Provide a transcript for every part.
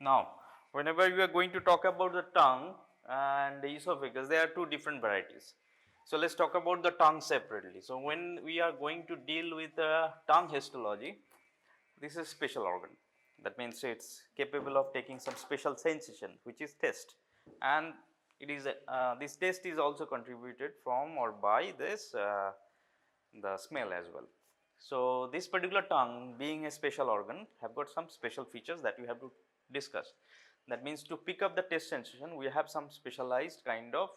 Now, whenever you are going to talk about the tongue and the esophagus, there are two different varieties. So, let us talk about the tongue separately. So, when we are going to deal with the tongue histology, this is special organ. That means it is capable of taking some special sensation, which is taste, and it is this taste is also contributed from or by this the smell as well. So, this particular tongue being a special organ have got some special features that we have to discuss. That means to pick up the taste sensation, we have some specialized kind of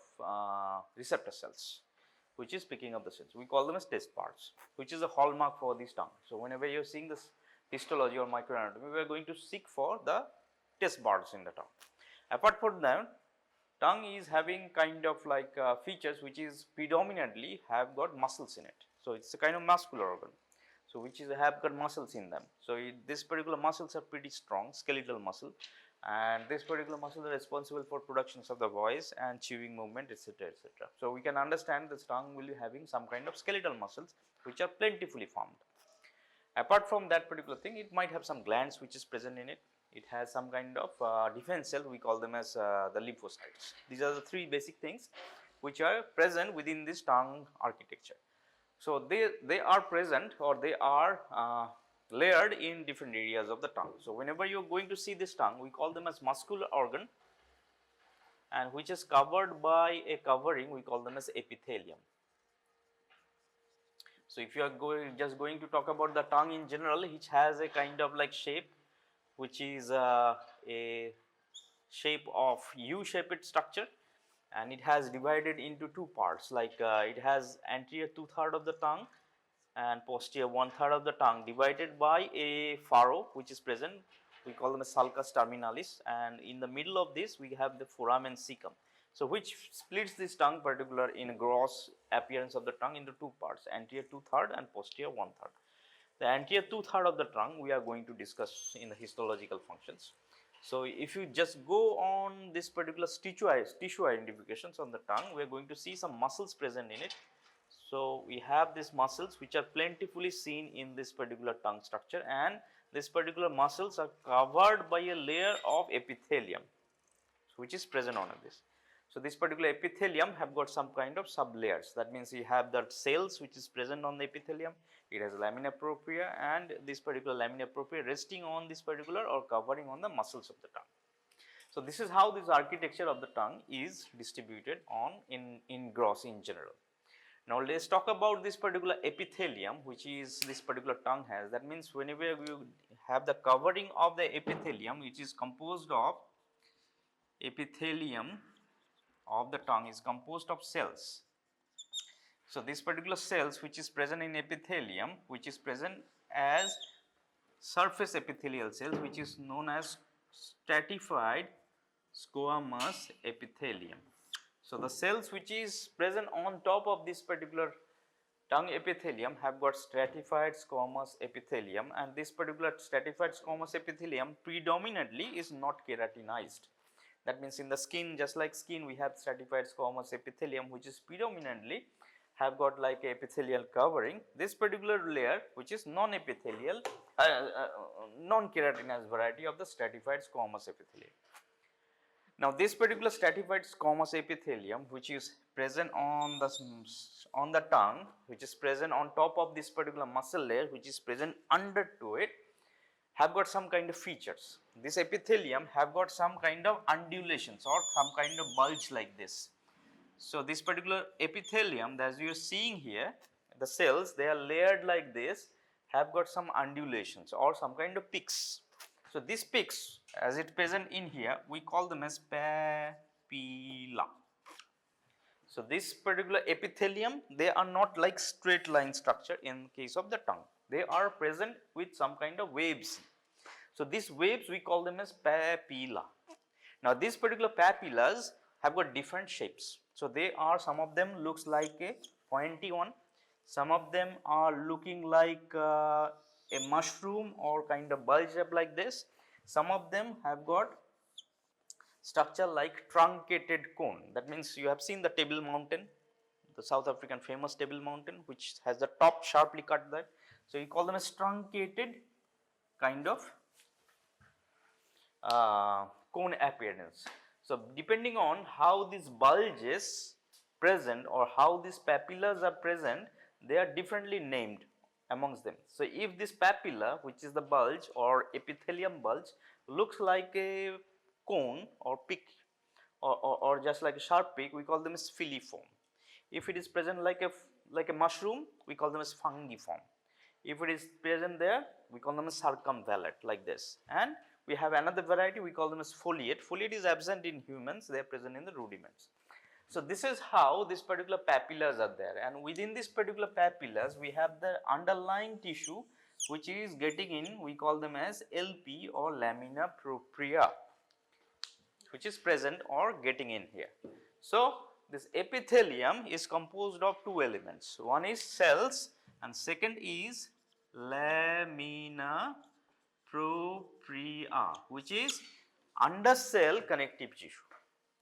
receptor cells which is picking up the sense. We call them as taste buds, which is a hallmark for this tongue. So, whenever you are seeing this histology or microanatomy, we are going to seek for the taste buds in the tongue. Apart from that, tongue is having kind of like features which is predominantly have got muscles in it. So, it is a kind of muscular organ. So, which is have got muscles in them. So, this particular muscles are pretty strong, skeletal muscle, and this particular muscle is responsible for productions of the voice and chewing movement, etc., etc. So, we can understand this tongue will be having some kind of skeletal muscles which are plentifully formed. Apart from that particular thing, it might have some glands which is present in it. It has some kind of defense cell, we call them as the lymphocytes. These are the three basic things which are present within this tongue architecture. So, they are present or they are layered in different areas of the tongue. So, whenever you are going to see this tongue, we call them as muscular organ, and which is covered by a covering, we call them as epithelium. So, if you are just going to talk about the tongue in general, which has a kind of like shape, which is a shape of U-shaped structure, and it has divided into two parts, like it has anterior 2/3 of the tongue and posterior 1/3 of the tongue divided by a furrow which is present, we call them a sulcus terminalis, and in the middle of this we have the foramen cecum. So, which splits this tongue particular in gross appearance of the tongue into two parts, anterior 2/3 and posterior 1/3. The anterior 2/3 of the tongue we are going to discuss in the histological functions. So, if you just go on this particular tissue identifications on the tongue, we are going to see some muscles present in it. So, we have these muscles which are plentifully seen in this particular tongue structure, and this particular muscles are covered by a layer of epithelium which is present on this. So, this particular epithelium have got some kind of sub layers. That means you have that cells which is present on the epithelium, it has lamina propria, and this particular lamina propria resting on this particular or covering on the muscles of the tongue. So, this is how this architecture of the tongue is distributed on in gross in general. Now, let us talk about this particular epithelium which is this particular tongue has. That means, whenever you have the covering of the epithelium, which is composed of epithelium of the tongue is composed of cells. So, this particular cells which is present in epithelium, which is present as surface epithelial cells, which is known as stratified squamous epithelium. So, the cells which is present on top of this particular tongue epithelium have got stratified squamous epithelium, and this particular stratified squamous epithelium predominantly is not keratinized. That means, in the skin, just like skin, we have stratified squamous epithelium which is predominantly have got like a epithelial covering. This particular layer which is non-epithelial, non-keratinized variety of the stratified squamous epithelium. Now, this particular stratified squamous epithelium which is present on the tongue, which is present on top of this particular muscle layer which is present under to it, have got some kind of features. This epithelium have got some kind of undulations or some kind of bulge like this. So, this particular epithelium, as you are seeing here, the cells, they are layered like this, have got some undulations or some kind of peaks. So, these peaks, as it present in here, we call them as papillae. So, this particular epithelium, they are not like straight line structure in case of the tongue. They are present with some kind of waves. So, these waves we call them as papilla. Now, these particular papillas have got different shapes. So, they are, some of them looks like a pointy one, some of them are looking like a mushroom or kind of bulge up like this, some of them have got structure like truncated cone. That means, you have seen the Table Mountain, the South African famous Table Mountain, which has the top sharply cut there. So, you call them as truncated kind of cone appearance. So, depending on how these bulges present or how these papillas are present, they are differently named amongst them. So, if this papilla, which is the bulge or epithelium bulge, looks like a cone or peak or just like a sharp peak, we call them as filiform. If it is present like a mushroom, we call them as fungiform. If it is present there, we call them as circumvallate, like this. And we have another variety, we call them as foliate. Foliate is absent in humans, they are present in the rudiments. So, this is how these particular papillas are there, and within this particular papillas we have the underlying tissue which is getting in, we call them as LP or lamina propria, which is present or getting in here. So, this epithelium is composed of two elements, one is cells and second is lamina propria, which is undercell connective tissue.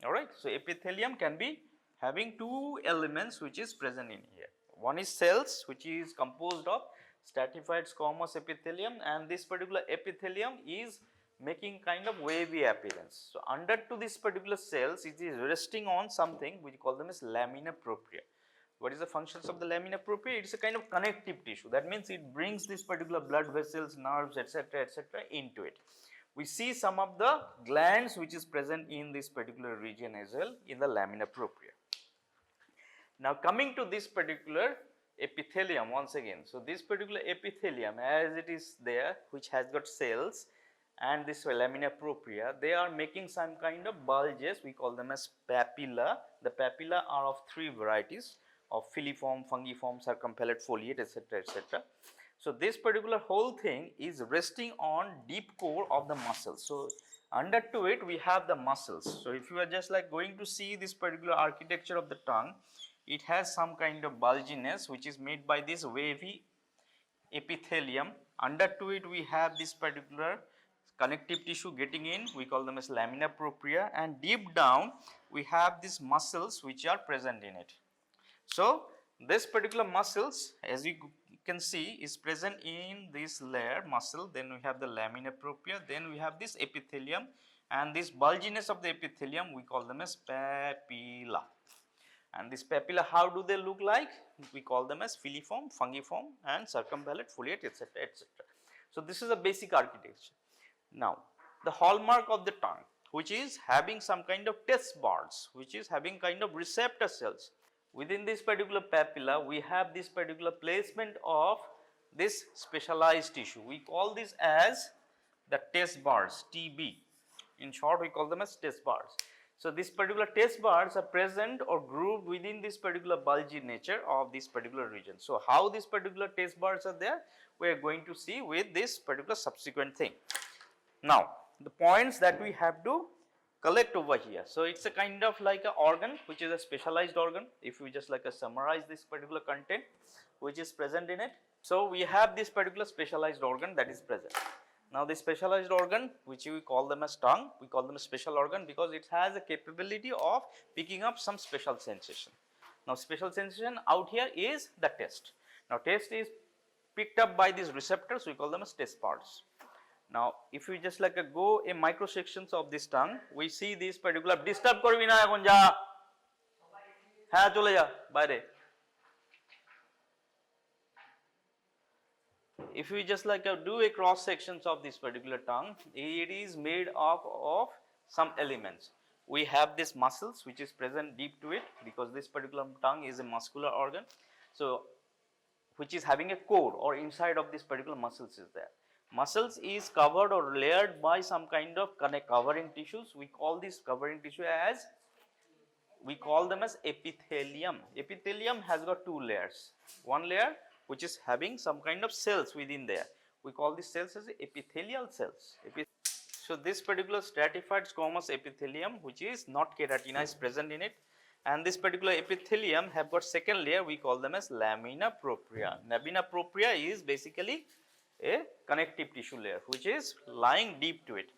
Alright. So, epithelium can be having two elements which is present in here. One is cells, which is composed of stratified squamous epithelium, and this particular epithelium is making kind of wavy appearance. So, under to this particular cells, it is resting on something which we call them as lamina propria. What is the functions of the lamina propria? It is a kind of connective tissue. That means it brings this particular blood vessels, nerves, etc., into it. We see some of the glands which is present in this particular region as well in the lamina propria. Now, coming to this particular epithelium once again. So, this particular epithelium as it is there, which has got cells and this lamina propria, they are making some kind of bulges, we call them as papilla. The papilla are of three varieties of filiform, fungiform, circumvallate, foliate, etc., So, this particular whole thing is resting on deep core of the muscles. So, under to it we have the muscles. So, if you are just like going to see this particular architecture of the tongue, it has some kind of bulginess which is made by this wavy epithelium. Under to it we have this particular connective tissue getting in, we call them as lamina propria, and deep down we have these muscles which are present in it. So, this particular muscles, as you can see, is present in this layer muscle, then we have the lamina propria, then we have this epithelium, and this bulginess of the epithelium we call them as papilla. And this papilla, how do they look like? We call them as filiform, fungiform and circumvallate, foliate, etc., So, this is a basic architecture. Now, the hallmark of the tongue, which is having some kind of test bars, which is having kind of receptor cells. Within this particular papilla, we have this particular placement of this specialized tissue. We call this as the test bars, TB. In short, we call them as test bars. So, these particular test bars are present or grouped within this particular bulgy nature of this particular region. So, how these particular test bars are there, we are going to see with this particular subsequent thing. Now, the points that we have to collect over here. So, it is a kind of like an organ which is a specialized organ, if we just like summarize this particular content which is present in it. So, we have this particular specialized organ that is present. Now, this specialized organ which we call them as tongue, we call them a special organ because it has a capability of picking up some special sensation. Now, special sensation out here is the taste. Now, taste is picked up by these receptors, we call them as taste bars. Now, if we just like go a micro sections of this tongue, we see this particular disturb korbi na ekhon ja ha chole ja baire. If we just like do a cross sections of this particular tongue, it is made up of some elements. We have this muscles which is present deep to it because this particular tongue is a muscular organ. So, which is having a core or inside of this particular muscles is there. Muscles is covered or layered by some kind of covering tissues. We call this covering tissue as, we call them as epithelium. Epithelium has got two layers. One layer which is having some kind of cells within there. We call these cells as epithelial cells. So, this particular stratified squamous epithelium which is not keratinized present in it, and this particular epithelium have got second layer, we call them as lamina propria. Lamina propria is basically a connective tissue layer which is lying deep to it.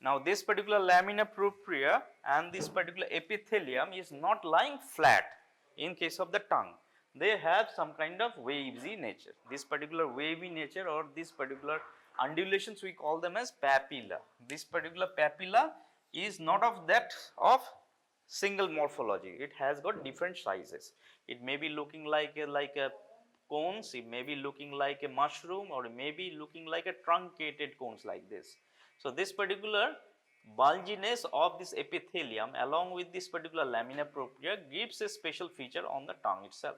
Now, this particular lamina propria and this particular epithelium is not lying flat in case of the tongue. They have some kind of wavy nature. This particular wavy nature or this particular undulations we call them as papilla. This particular papilla is not of that of single morphology. It has got different sizes. It may be looking like a cones, it may be looking like a mushroom, or it may be looking like a truncated cones like this. So this particular bulginess of this epithelium along with this particular lamina propria gives a special feature on the tongue itself.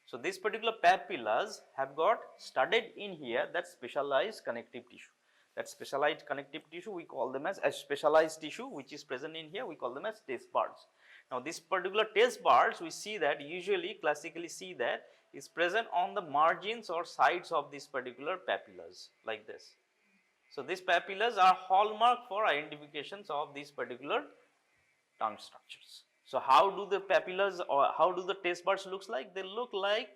So this particular papillas have got studded in here that specialized connective tissue. That specialized connective tissue we call them as a specialized tissue which is present in here, we call them as taste buds. Now this particular taste buds we see that usually classically see that is present on the margins or sides of this particular papillas like this. So these papillas are hallmark for identifications of these particular tongue structures. So how do the papillas or how do the taste buds looks like? They look like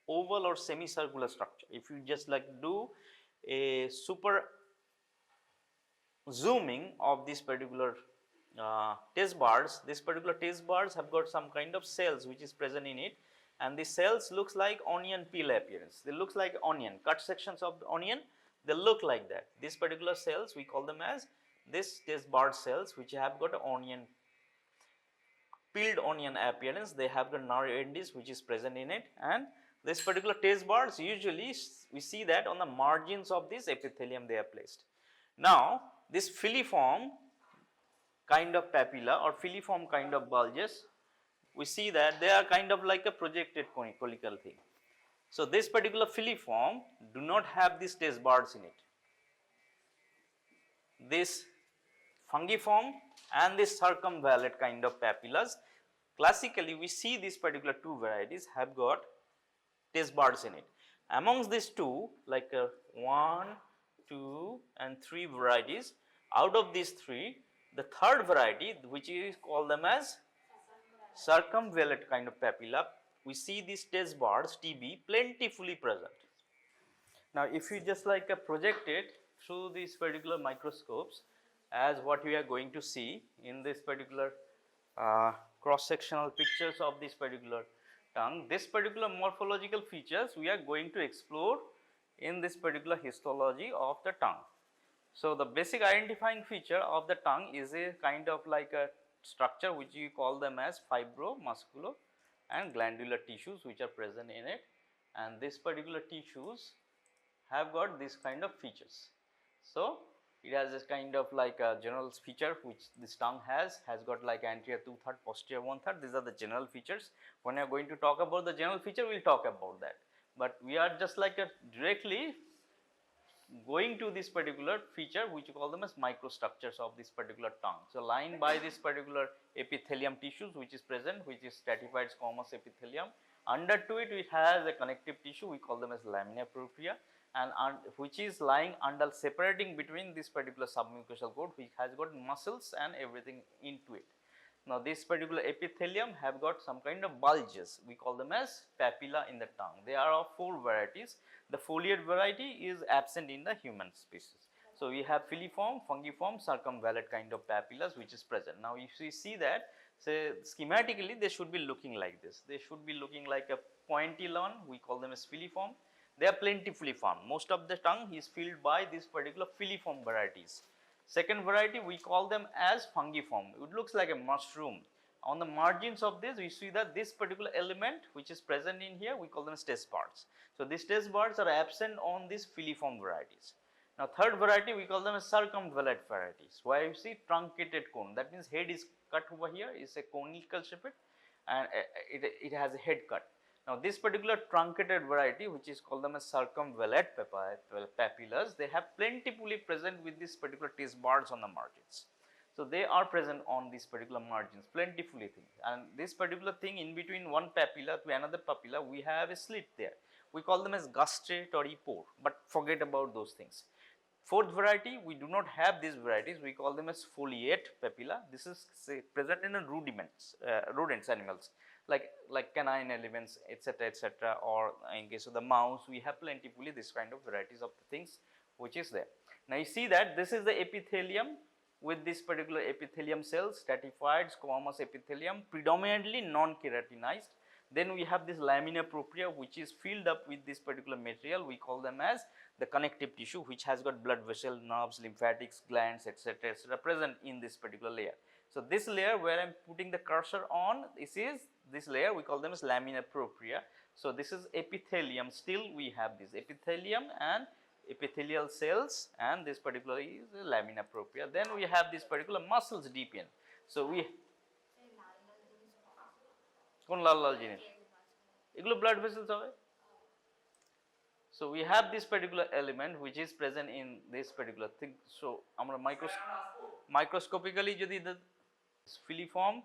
oval or semicircular structure. If you just like do a super zooming of this particular taste buds, this particular taste buds have got some kind of cells which is present in it, and the cells looks like onion peel appearance. They looks like onion, cut sections of the onion, they look like that. These particular cells we call them as this taste bud cells which have got onion, peeled onion appearance. They have the nerve endings which is present in it, and this particular taste buds usually we see that on the margins of this epithelium they are placed. Now this filiform kind of papilla or filiform kind of bulges, we see that they are kind of like a projected conical thing. So this particular filiform do not have these taste buds in it. This fungiform and this circumvallate kind of papillas, classically we see these particular two varieties have got taste buds in it. Amongst these two, like 1, 2 and 3 varieties, out of these 3, the third variety which is called them as circumvallate kind of papilla, we see these taste buds TB plentifully present. Now if you just like project it through these particular microscopes as what we are going to see in this particular cross sectional pictures of this particular tongue, this particular morphological features we are going to explore in this particular histology of the tongue. So the basic identifying feature of the tongue is a kind of like a structure which you call them as fibro, musculo and glandular tissues which are present in it, and this particular tissues have got this kind of features. So it has this kind of like a general feature which this tongue has got like anterior 2/3, posterior 1/3. These are the general features. When we are going to talk about the general feature, we will talk about that. But we are just like directly going to this particular feature which you call them as microstructures of this particular tongue. So lined by this particular epithelium tissues which is present, which is stratified squamous epithelium. Under to it we has a connective tissue, we call them as lamina propria, and which is lying under separating between this particular submucosal coat which has got muscles and everything into it. Now this particular epithelium have got some kind of bulges, we call them as papilla in the tongue. They are of 4 varieties. The foliate variety is absent in the human species. So we have filiform, fungiform, circumvallate kind of papillas which is present. Now if we see that, say schematically they should be looking like this. They should be looking like a pointillon, we call them as filiform. They are plentifully formed. Most of the tongue is filled by this particular filiform varieties. Second variety we call them as fungiform. It looks like a mushroom. On the margins of this we see that this particular element which is present in here we call them as taste buds. So these taste buds are absent on these filiform varieties. Now third variety we call them as circumvallate varieties. Why you see truncated cone, that means head is cut over here, is a conical shape and it has a head cut. Now this particular truncated variety which is called them as circumvallate papillas, they have plentifully present with this particular taste buds on the margins. So they are present on these particular margins plentifully thing, and this particular thing in between one papilla to another papilla we have a slit there. We call them as gustatory pore, but forget about those things. Fourth variety we do not have these varieties, we call them as foliate papilla. This is say, present in the rodents animals like canine elements etc., or in case of the mouse we have plentifully this kind of varieties of the things which is there. Now you see that this is the epithelium with this particular epithelium cells, stratified squamous epithelium, predominantly non-keratinized. Then we have this lamina propria, which is filled up with this particular material. We call them as the connective tissue, which has got blood vessel, nerves, lymphatics, glands, etc., present in this particular layer. So this layer where I am putting the cursor on, this layer we call them as lamina propria. So this is epithelium. Still we have this epithelium and epithelial cells, and this particular is lamina propria. Then we have this particular muscles deep in. So we কোন লাল লাল জিনিস এগুলো blood vessels হবে. So we have this particular element which is present in this particular thing. So আমরা microscopically যদি filiform,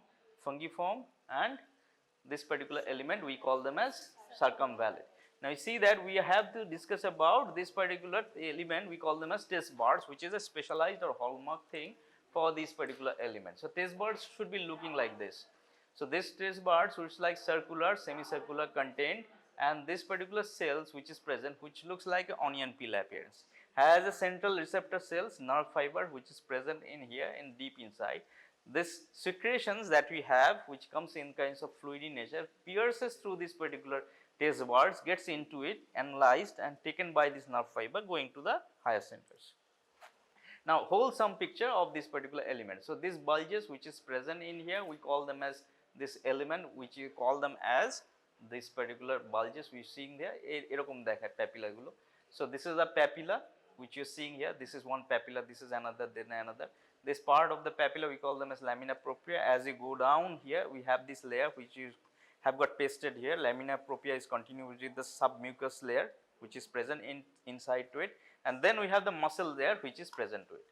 fungiform, and this particular element we call them as circumvallate. Now you see that we have to discuss about this particular element, we call them as test bars, which is a specialized or hallmark thing for this particular element. So test bars should be looking like this. So this test bars looks like circular, semicircular contained, and this particular cells which is present, which looks like an onion peel appearance, has a central receptor cells, nerve fiber, which is present in here and deep inside. This secretions that we have, which comes in kinds of fluidy nature, pierces through this particular test bars, gets into it, analyzed and taken by this nerve fiber going to the higher centers. Now wholesome picture of this particular element. So these bulges which is present in here, we call them as this element, which you call them as this particular bulges we seeing there, এরকম দেখায় papilla গুলো. So this is a papilla which you are seeing here. This is one papilla, this is another, then another. This part of the papilla we call them as lamina propria. As you go down here, we have this layer which you have got pasted here. Lamina propria is continuous with the submucous layer which is present inside to it, and then we have the muscle layer which is present to it.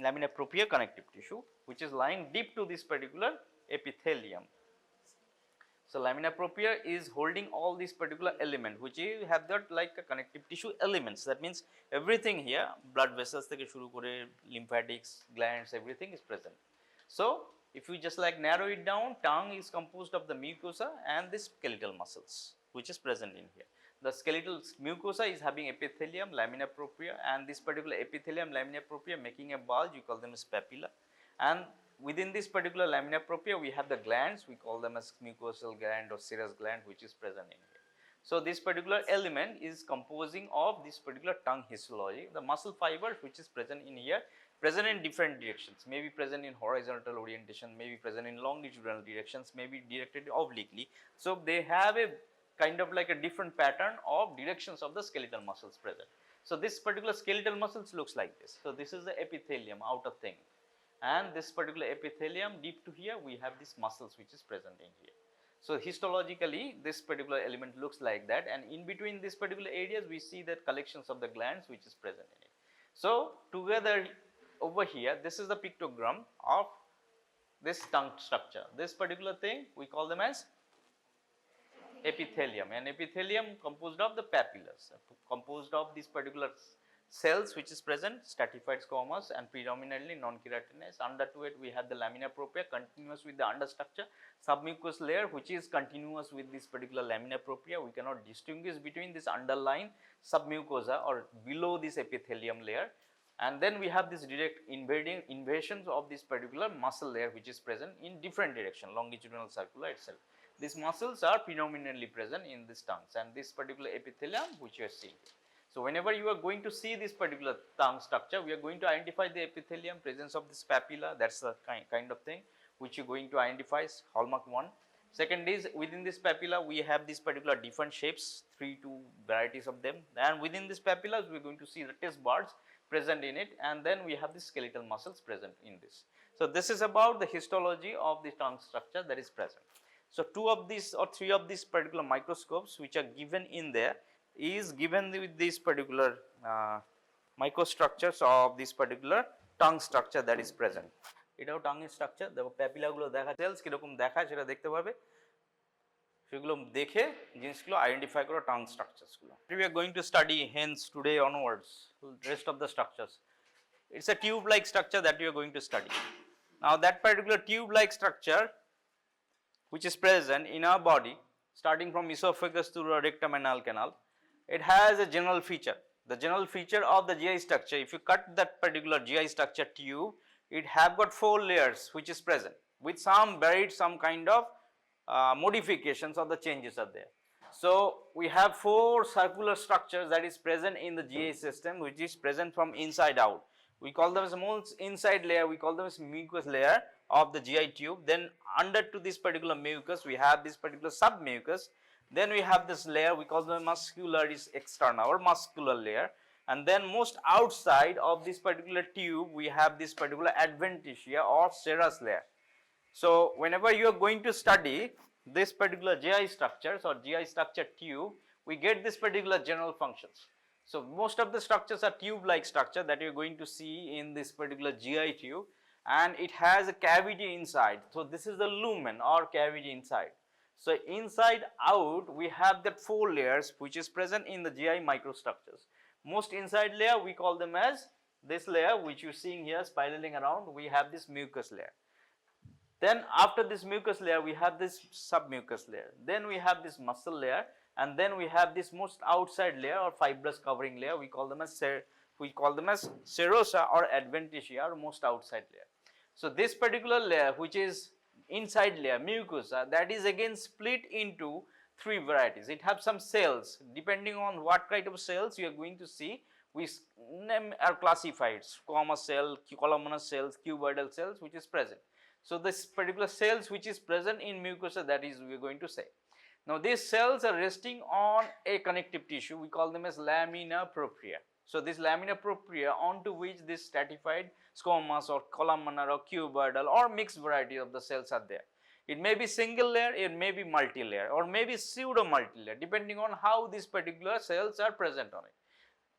Lamina propria connective tissue, which is lying deep to this particular epithelium. So lamina propria is holding all these particular element which you have got like a connective tissue elements. That means everything here, blood vessels থেকে শুরু করে lymphatics, glands, everything is present. So if you just like narrow it down, tongue is composed of the mucosa and the skeletal muscles which is present in here. The skeletal mucosa is having epithelium, lamina propria, and this particular epithelium, lamina propria, making a bulge, we call them as papilla. And within this particular lamina propria, we have the glands, we call them as mucosal gland or serous gland, which is present in here. So this particular element is composing of this particular tongue histology. The muscle fibers which is present in here, present in different directions, may be present in horizontal orientation, may be present in longitudinal directions, may be directed obliquely. So they have a kind of like a different pattern of directions of the skeletal muscles present. So this particular skeletal muscles looks like this. So this is the epithelium, outer thing, and this particular epithelium deep to here we have these muscles which is present in here. So histologically this particular element looks like that, and in between these particular areas we see that collections of the glands which is present in it. So together over here, this is the pictogram of this tongue structure. This particular thing we call them as epithelium, and epithelium composed of the papillas, composed of these particular cells which is present, stratified squamous and predominantly non-keratinized. Under to it we have the lamina propria continuous with the understructure, submucous layer which is continuous with this particular lamina propria. We cannot distinguish between this underlying submucosa or below this epithelium layer, and then we have this direct invasions of this particular muscle layer which is present in different direction, longitudinal, circular, etc. These muscles are predominantly present in these tongues and this particular epithelium which you are seeing. So whenever you are going to see this particular tongue structure, we are going to identify the epithelium, presence of this papilla, that's the kind of thing which you're going to identify, hallmark 1. Second is within this papilla we have these particular different shapes, 3 to varieties of them, and within this papilla we are going to see the test bars present in it, and then we have the skeletal muscles present in this. So this is about the histology of the tongue structure that is present. So 2 of these or 3 of these particular microscopes which are given in there is given with these particular microstructures of this particular tongue structure that is present. এটাও tongue structure, দেখো papilla গুলো দেখা, sales কিরকম দেখায় সেটা দেখতে পারবে, সেগুলো দেখে জিনিসগুলো আইডেন্টিফাই করো tongue structures গুলো. We are going to study hence today onwards rest of the structures. It's a tube like structure that we are going to study. Now that particular tube like structure which is present in our body starting from esophagus to the rectum and anal canal, it has a general feature. The general feature of the GI structure, if you cut that particular GI structure tube, it have got 4 layers which is present with some buried some kind of modifications or the changes are there. So we have 4 circular structures that is present in the GI system, which is present from inside out. We call them as the most inside layer, we call them as mucous layer of the GI tube. Then under to this particular mucus, we have this particular submucus. Then we have this layer, we call them muscularis externa or muscular layer. And then most outside of this particular tube, we have this particular adventitia or serous layer. So whenever you are going to study this particular GI structures or GI structure tube, we get this particular general functions. So most of the structures are tube-like structure that you are going to see in this particular GI tube, and it has a cavity inside. So this is the lumen or cavity inside. So inside out we have that 4 layers which is present in the GI microstructures. Most inside layer we call them as this layer which you are seeing here spiraling around, we have this mucus layer. Then after this mucus layer we have this submucous layer, then we have this muscle layer, and then we have this most outside layer or fibrous covering layer, we call them as serosa or adventitia or most outside layer. So this particular layer which is inside layer mucosa, that is again split into 3 varieties. It has some cells, depending on what kind of cells you are going to see, we are classified: squamous cell, columnar cells, cuboidal cells which is present. So this particular cells which is present in mucosa, that is we are going to say. Now these cells are resting on a connective tissue, we call them as lamina propria. So this lamina propria onto which this stratified squamous or columnar or cuboidal or mixed variety of the cells are there. It may be single layer, it may be multi-layer or maybe pseudo multi-layer, depending on how these particular cells are present on it.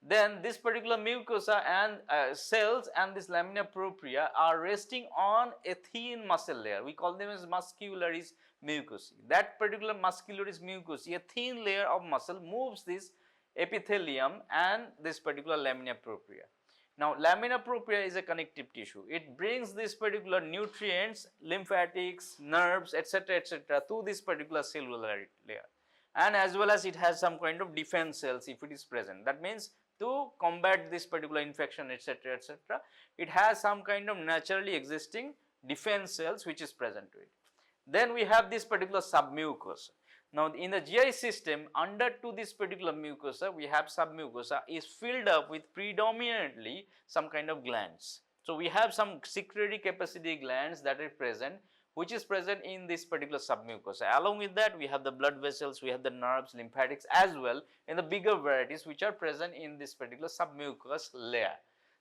Then this particular mucosa and cells and this lamina propria are resting on a thin muscle layer, we call them as muscularis mucosae. That particular muscularis mucosae, a thin layer of muscle, moves this epithelium and this particular lamina propria. Now lamina propria is a connective tissue, it brings this particular nutrients, lymphatics, nerves, etc., to this particular cellular layer, and as well as it has some kind of defense cells if it is present. That means to combat this particular infection, etc., it has some kind of naturally existing defense cells which is present to it. Then we have this particular submucosa. Now in the GI system, under to this particular mucosa, we have submucosa is filled up with predominantly some kind of glands. So we have some secretory capacity glands that are present, which is present in this particular submucosa. Along with that, we have the blood vessels, we have the nerves, lymphatics as well in the bigger varieties which are present in this particular submucous layer.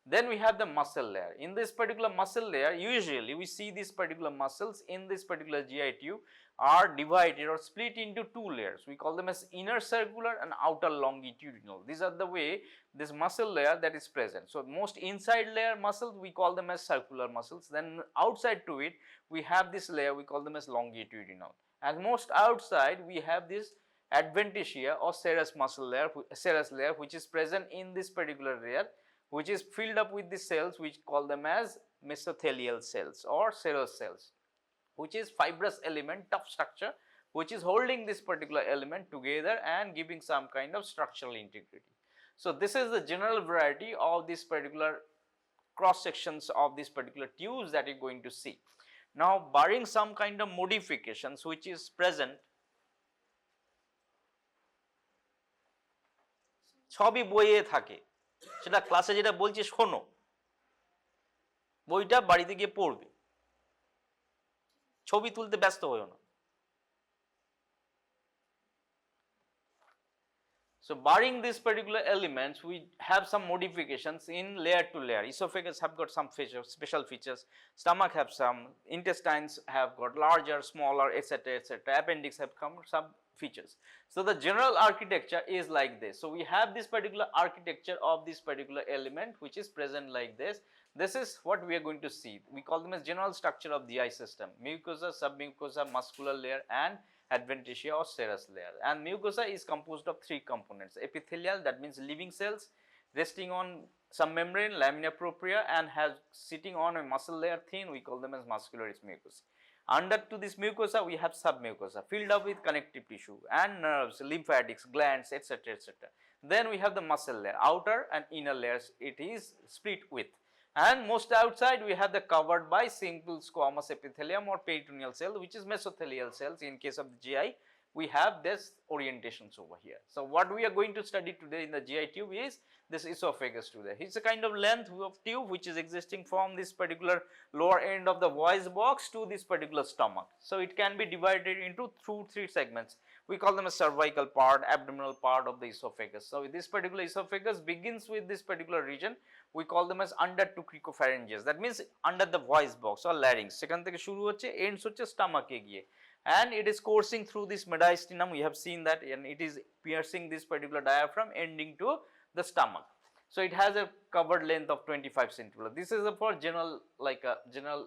Then we have the muscle layer. In this particular muscle layer, usually we see these particular muscles in this particular GI tube are divided or split into 2 layers. We call them as inner circular and outer longitudinal. These are the way this muscle layer that is present. So most inside layer muscles we call them as circular muscles. Then outside to it we have this layer, we call them as longitudinal. And most outside we have this adventitia or serous muscle layer, serous layer, which is present in this particular layer, which is filled up with the cells which call them as mesothelial cells or serous cells, which is fibrous element, tough structure, which is holding this particular element together and giving some kind of structural integrity. So this is the general variety of this particular cross sections of this particular tubes that you are going to see. Now barring some kind of modifications which is present, সবই বইয়ে থাকে, সেটা ক্লাসে যেটা বলছি শোনো, বইটা বাড়িতে গিয়ে পড়বে, ছবি তুলতে ব্যস্ত হয়ো না। So barring these particular elements, we have some modifications in layer to layer. Esophagus have got some features, special features, stomach have some, intestines have got larger, smaller, etc., appendix have some features. So the general architecture is like this. So we have this particular architecture of this particular element which is present like this. This is what we are going to see. We call them as general structure of the GI system: mucosa, submucosa, muscular layer and adventitia or serous layer. And mucosa is composed of 3 components: epithelial, that means living cells resting on some membrane, lamina propria, and has sitting on a muscle layer thin, we call them as muscularis mucosa. Under to this mucosa we have submucosa filled up with connective tissue and nerves, lymphatics, glands, etc., Then we have the muscle layer, outer and inner layers it is split with. And most outside we have the covered by simple squamous epithelium or peritoneal cell, which is mesothelial cells. In case of the GI, we have this orientations over here. So what we are going to study today in the GI tube is this esophagus today. It's a kind of length of tube which is existing from this particular lower end of the voice box to this particular stomach. So it can be divided into three segments. We call them a cervical part, abdominal part of the esophagus. So this particular esophagus begins with this particular region. We call them as under two cricopharyngeus. That means under the voice box or larynx. সেখান থেকে শুরু হচ্ছে, ends হচ্ছে stomach এ গিয়ে, and it is coursing through this mediastinum. We have seen that, and it is piercing this particular diaphragm ending to the stomach. So it has a covered length of 25 centimeters. This is for general, like a general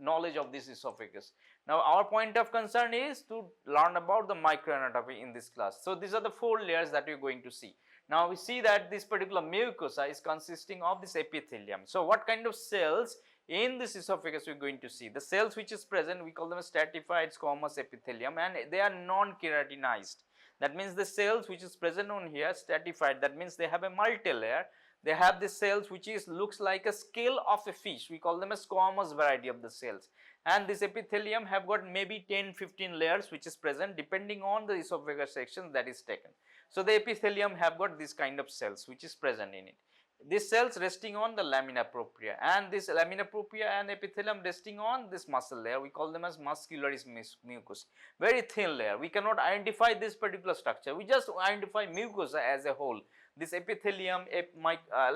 knowledge of this esophagus. Now our point of concern is to learn about the microanatomy in this class. So these are the 4 layers that we are going to see. Now we see that this particular mucosa is consisting of this epithelium. So what kind of cells in this esophagus we are going to see? The cells which is present, we call them stratified squamous epithelium, and they are non-keratinized. That means the cells which is present on here stratified, that means they have a multi-layer. They have the cells which is looks like a scale of a fish. We call them a squamous variety of the cells, and this epithelium have got maybe 10-15 layers which is present depending on the esophagus section that is taken. So the epithelium have got this kind of cells which is present in it. These cells resting on the lamina propria, and this lamina propria and epithelium resting on this muscle layer. We call them as muscularis mucosa, very thin layer. We cannot identify this particular structure. We just identify mucosa as a whole. This epithelium,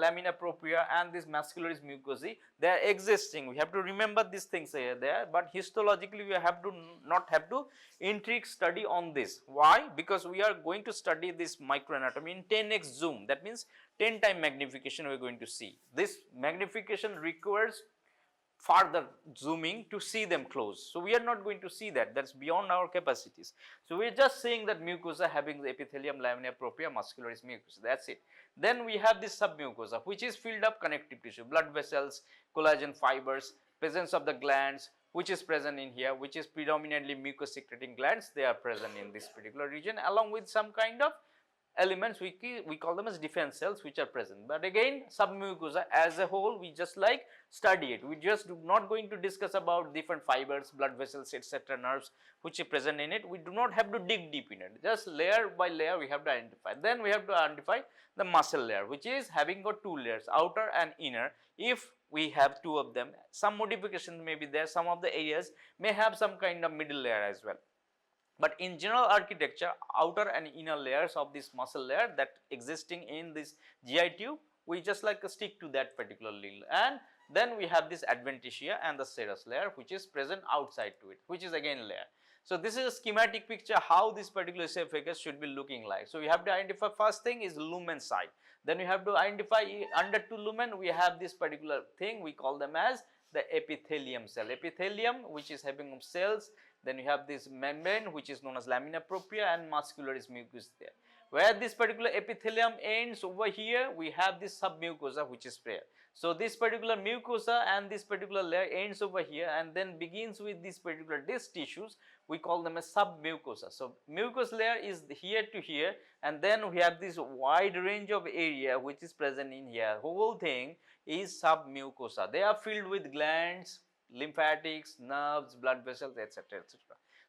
lamina propria, and this muscularis mucosae, they are existing. We have to remember these things here there, but histologically we have to not have to intrigue study on this. Why? Because we are going to study this microanatomy in 10x zoom. That means 10 time magnification we are going to see. This magnification requires further zooming to see them close. So we are not going to see that. That's beyond our capacities. So we are just saying that mucosa having the epithelium, lamina propria, muscularis mucosa. That's it. Then we have this submucosa, which is filled up connective tissue, blood vessels, collagen fibers, presence of the glands, which is present in here, which is predominantly mucus secreting glands. They are present in this particular region, along with some kind of elements we call them as defense cells which are present. But again, submucosa as a whole, we just like study it. We just not going to discuss about different fibers, blood vessels, etc., nerves which are present in it. We do not have to dig deep in it. Just layer by layer we have to identify. Then we have to identify the muscle layer, which is having got 2 layers, outer and inner. If we have 2 of them, some modifications may be there. Some of the areas may have some kind of middle layer as well. But in general architecture, outer and inner layers of this muscle layer that existing in this GI tube, we just like to stick to that particular layer. And then we have this adventitia and the serous layer which is present outside to it, which is again layer. So this is a schematic picture how this particular esophagus should be looking like. So we have to identify, first thing is lumen side. Then we have to identify under 2 lumen we have this particular thing, we call them as the epithelium cell. Epithelium which is having cells. Then you have this membrane which is known as lamina propria and muscularis mucosa there. Where this particular epithelium ends over here, we have this submucosa which is there. So this particular mucosa and this particular layer ends over here and then begins with this particular disc tissues. We call them as submucosa. So mucous layer is here to here, and then we have this wide range of area which is present in here. Whole thing is submucosa. They are filled with glands, lymphatics, nerves, blood vessels, etc., etc.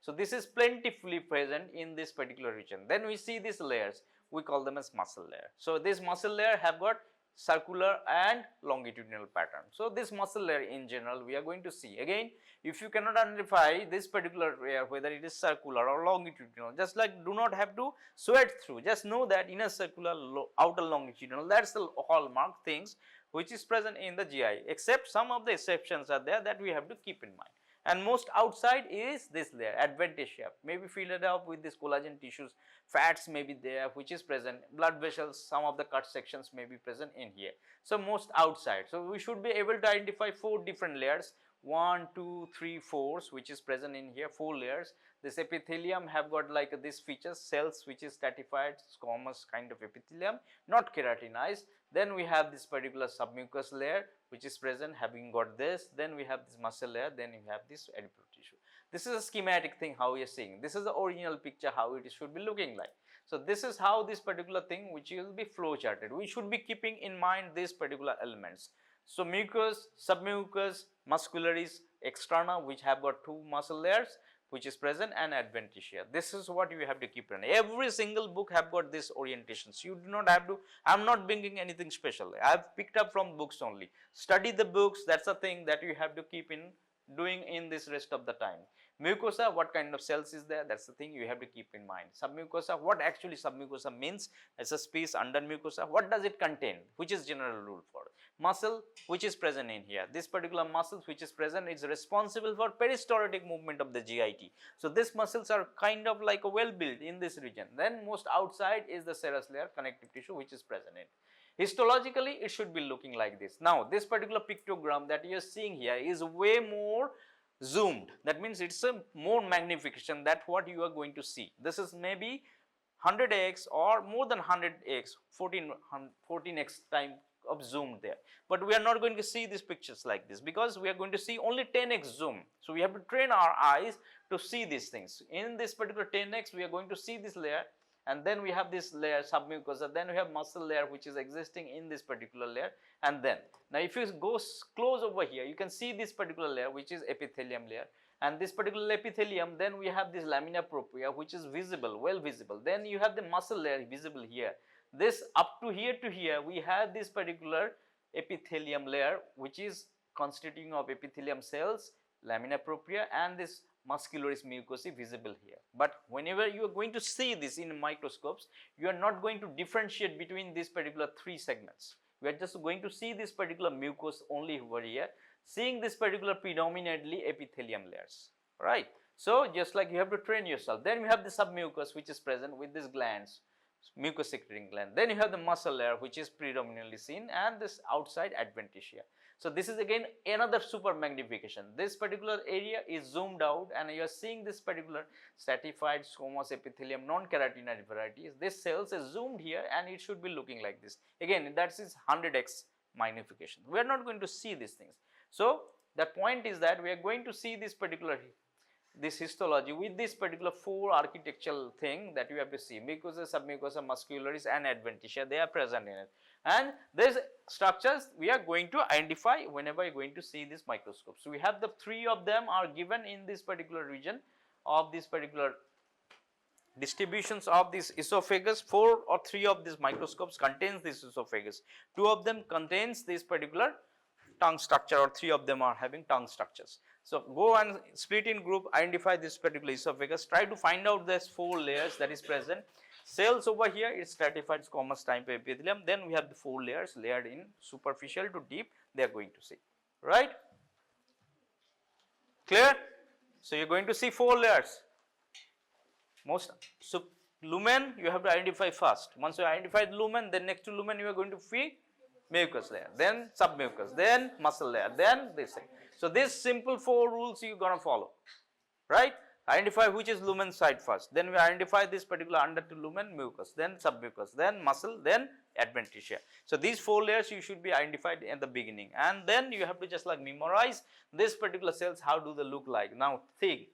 So this is plentifully present in this particular region. Then we see these layers, we call them as muscle layer. So this muscle layer have got circular and longitudinal pattern. So this muscle layer in general we are going to see. Again, if you cannot identify this particular layer whether it is circular or longitudinal, just like do not have to sweat through, just know that inner circular, outer longitudinal, that's the hallmark things which is present in the GI, except some of the exceptions are there that we have to keep in mind. And most outside is this layer, adventitia, maybe filled up with this collagen tissues, fats may be there which is present, blood vessels, some of the cut sections may be present in here. So most outside. So we should be able to identify 4 different layers, 1, 2, 3, 4, which is present in here, 4 layers. This epithelium have got like this features, cells which is stratified, squamous kind of epithelium, not keratinized. Then we have this particular submucous layer which is present, having got this. Then we have this muscle layer. Then we have this adipose tissue. This is a schematic thing how we are seeing. This is the original picture how it should be looking like. So this is how this particular thing which will be flow charted. We should be keeping in mind these particular elements. So mucus, submucous, muscularis, externa, which have got two muscle layers which is present, and adventitia. This is what you have to keep in. Every single book have got this orientations. You do not have to, I am not bringing anything special. I have picked up from books only. Study the books, that's the thing that you have to keep in doing in this rest of the time. Mucosa, what kind of cells is there, that's the thing you have to keep in mind. Submucosa, what actually submucosa means, as a space under mucosa, what does it contain, which is general rule for. Muscle which is present in here, this particular muscle which is present is responsible for peristaltic movement of the GIT. So these muscles are kind of like a well built in this region. Then most outside is the serous layer, connective tissue, which is present in. Histologically it should be looking like this. Now this particular pictogram that you are seeing here is way more zoomed, that means it's a more magnification that what you are going to see. This is maybe 100x or more than 100x, 14x time of zoom there, but we are not going to see these pictures like this because we are going to see only 10x zoom. So we have to train our eyes to see these things. In this particular 10x we are going to see this layer, and then we have this layer submucosa, then we have muscle layer which is existing in this particular layer, and then now if you go close over here you can see this particular layer which is epithelium layer, and this particular epithelium, then we have this lamina propria which is visible, well visible, then you have the muscle layer visible here. This up to here we have this particular epithelium layer which is constituting of epithelium cells, lamina propria, and this muscularis mucosae visible here. But whenever you are going to see this in microscopes, you are not going to differentiate between these particular three segments. We are just going to see this particular mucus only over here, seeing this particular predominantly epithelium layers, right? So just like you have to train yourself. Then we have the submucus which is present with these glands, mucus secreting gland. Then you have the muscle layer which is predominantly seen, and this outside adventitia. So this is again another super magnification. This particular area is zoomed out and you are seeing this particular stratified squamous epithelium non-keratinoid varieties. This cells is zoomed here and it should be looking like this. Again that is 100x magnification. We are not going to see these things. So the point is that we are going to see this particular histology with this particular four architectural thing that you have to see: mucosa, submucosa, muscularis, and adventitia. They are present in it, and these structures we are going to identify whenever you are going to see this microscope. So we have the three of them are given in this particular region of this particular distributions of this esophagus. 4 or 3 of these microscopes contains this esophagus. 2 of them contains this particular tongue structure, or 3 of them are having tongue structures. So go and split in group, identify this particular esophagus, try to find out these 4 layers that is present. Cells over here is stratified squamous type epithelium. Then we have the 4 layers layered in superficial to deep. They are going to see, right? Clear? So you are going to see 4 layers. So lumen you have to identify first. Once you identify the lumen, then next to lumen you are going to see mucus layer, then submucus, then muscle layer, then this thing. So these simple 4 rules you are going to follow, right? Identify which is lumen side first, then we identify this particular under to lumen mucus, then submucus, then muscle, then adventitia. So these 4 layers you should be identified in the beginning, and then you have to just like memorize this particular cells, how do they look like. Now think,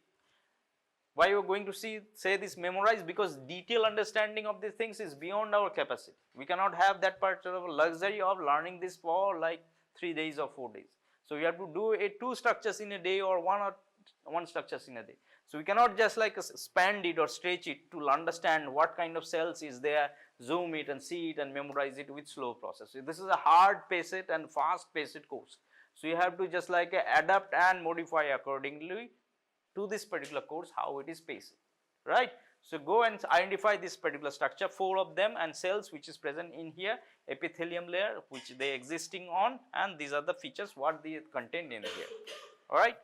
why you are going to say this memorize? Because detailed understanding of these things is beyond our capacity. We cannot have that part of luxury of learning this for like 3 days or 4 days. So you have to do 2 structures in a day or 1 structures in a day. So we cannot just like expand it or stretch it to understand what kind of cells is there, zoom it and see it and memorize it with slow process. So this is a hard paced and fast paced course. So you have to just like adapt and modify accordingly to this particular course how it is paced, right? So go and identify this particular structure, 4 of them, and cells which is present in here, epithelium layer which they existing on, and these are the features what they contained in here, all right?